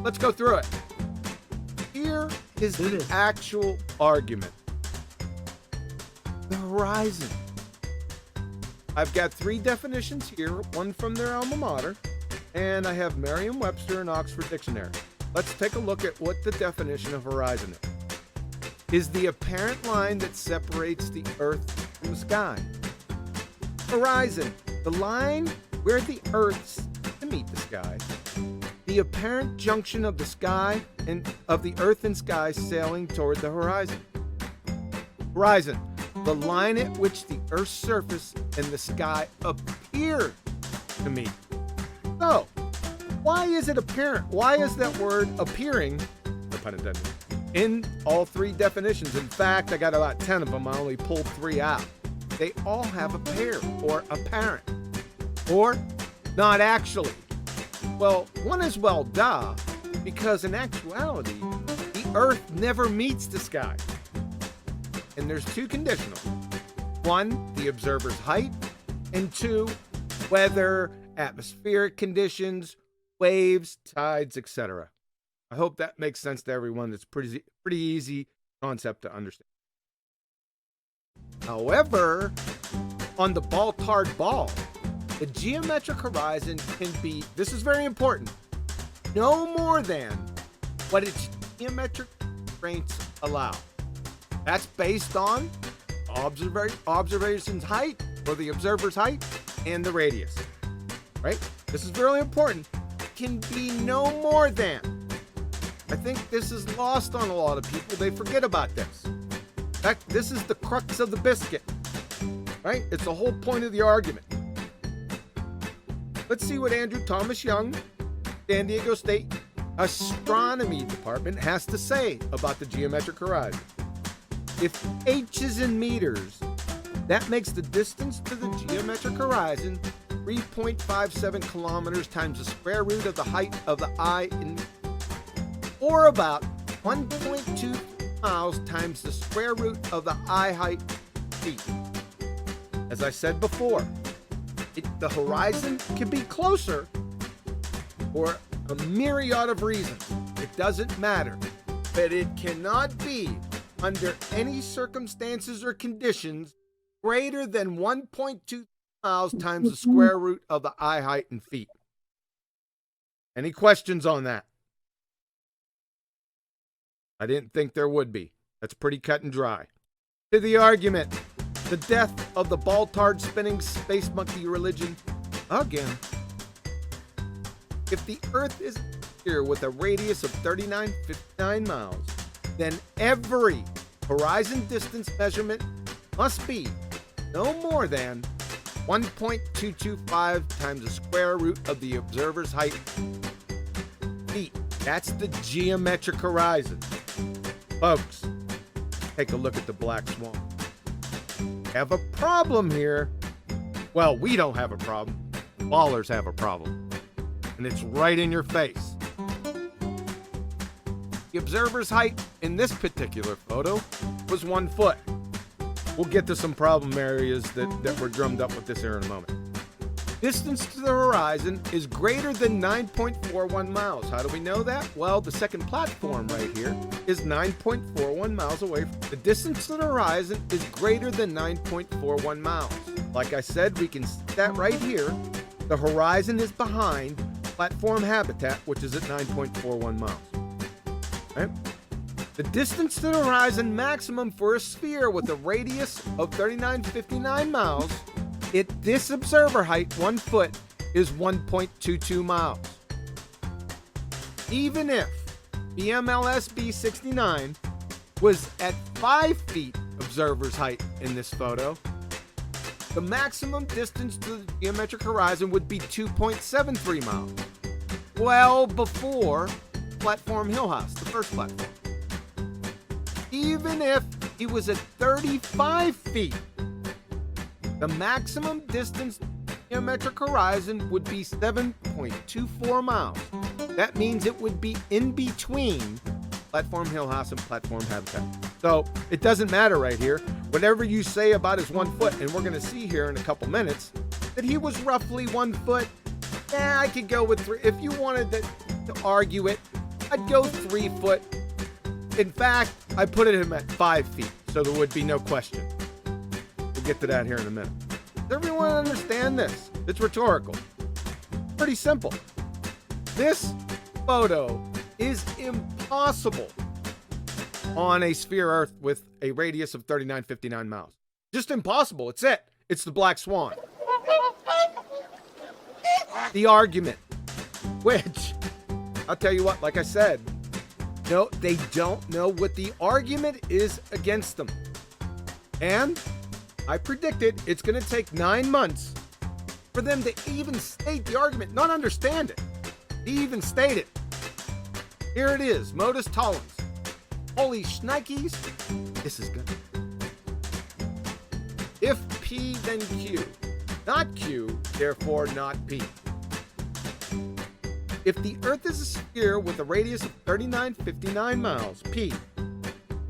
let's go through it. Here is the actual argument. The horizon. I've got 3 definitions here, one from their alma mater, and I have Merriam-Webster and Oxford Dictionary. Let's take a look at what the definition of horizon is the apparent line that separates the earth from the sky. Horizon, the line where the earth's to meet the sky. The apparent junction of the sky and of the earth and sky sailing toward the horizon. Horizon, the line at which the earth's surface and the sky appear to meet. So, why is it apparent? Why is that word appearing, no pun intended, in all 3 definitions? In fact, I got about 10 of them. I only pulled 3 out. They all have appear or apparent or not actually. Well, one is well, duh, because in actuality, the earth never meets the sky. And there's 2 conditional. 1, the observer's height, and 2, weather, atmospheric conditions, waves, tides, etc. I hope that makes sense to everyone. It's pretty easy concept to understand. However, on the ball-tarred ball, the geometric horizon can be, this is very important, no more than what its geometric constraints allow. That's based on observation's height, or the observer's height, and the radius. Right? This is really important. Can be no more than. I think this is lost on a lot of people. They forget about this. In fact, this is the crux of the biscuit. Right? It's the whole point of the argument. Let's see what Andrew Thomas Young, San Diego State Astronomy Department, has to say about the geometric horizon. If h is in meters, that makes the distance to the geometric horizon 3.57 kilometers times the square root of the height of the eye, or about 1.2 miles times the square root of the eye height feet. As I said before, the horizon can be closer for a myriad of reasons. It doesn't matter, but it cannot be under any circumstances or conditions greater than 1.2 miles times the square root of the eye height in feet. Any questions on that? I didn't think there would be. That's pretty cut and dry. To the argument, the death of the ball-tarred spinning space monkey religion. Again, if the Earth is here with a radius of 39.59 miles, then every horizon distance measurement must be no more than 1.225 times the square root of the observer's height feet. That's the geometric horizon. Folks, take a look at the black swan. Have a problem here. Well, we don't have a problem. Ballers have a problem. And it's right in your face. The observer's height in this particular photo was 1 foot. We'll get to some problem areas that were drummed up with this here in a moment. Distance to the horizon is greater than 9.41 miles. How do we know that? Well, the second platform right here is 9.41 miles away. The distance to the horizon is greater than 9.41 miles. Like I said, we can see that right here. The horizon is behind platform habitat, which is at 9.41 miles. Right? The distance to the horizon maximum for a sphere with a radius of 39.59 miles at this observer height, 1 foot, is 1.22 miles. Even if BMLSB 69 was at 5 feet observer's height in this photo, the maximum distance to the geometric horizon would be 2.73 miles. Well before Platform Hill House, the first platform. Even if he was at 35 feet, the maximum distance to the geometric horizon would be 7.24 miles. That means it would be in between Platform Hill House and Platform Habitat. So it doesn't matter right here. Whatever you say about his 1 foot, and we're going to see here in a couple minutes that he was roughly 1 foot. I could go with 3. If you wanted to argue it, I'd go 3 foot. In fact, I put him at 5 feet, so there would be no question. We'll get to that here in a minute. Does everyone understand this? It's rhetorical. Pretty simple. This photo is impossible on a sphere Earth with a radius of 3959 miles. Just impossible. It's it. It's the black swan. The argument, which, I'll tell you what, like I said, no, they don't know what the argument is against them. And I predicted it's going to take 9 months for them to even state the argument, not understand it. They even state it. Here it is, modus tollens. Holy shnikes, this is good. If P, then Q. Not Q, therefore not P. If the Earth is a sphere with a radius of 3959 miles, P,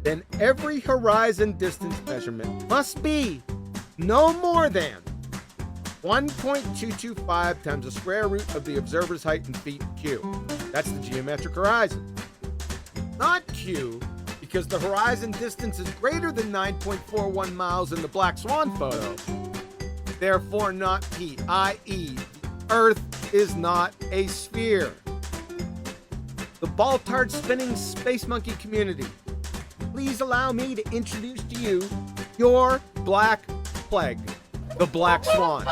then every horizon distance measurement must be no more than 1.225 times the square root of the observer's height in feet, Q. That's the geometric horizon. Not Q, because the horizon distance is greater than 9.41 miles in the black swan photo. Therefore not P, i.e. the Earth is not a sphere. The ball-tard spinning space monkey community, please allow me to introduce to you your black plague, the black swan.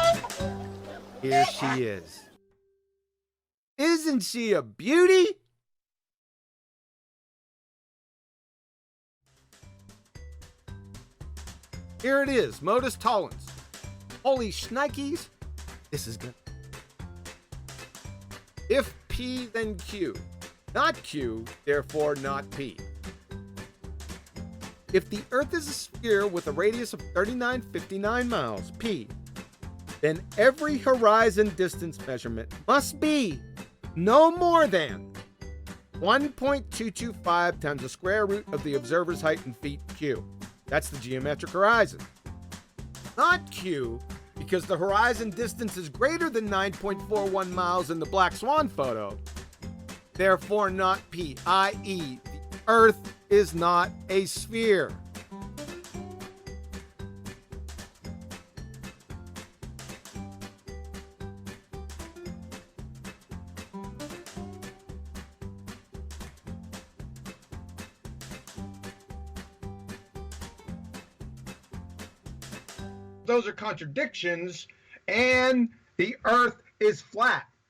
Here she is. Isn't she a beauty? Here it is, modus tollens. Holy shnikes, this is good. If P, then Q. Not Q, therefore not P. If the Earth is a sphere with a radius of 3959 miles, P, then every horizon distance measurement must be no more than 1.225 times the square root of the observer's height in feet, Q. That's the geometric horizon. Not Q, because the horizon distance is greater than 9.41 miles in the black swan photo. Therefore not P, i.e. the Earth is not a sphere. Those are contradictions, and the Earth is flat.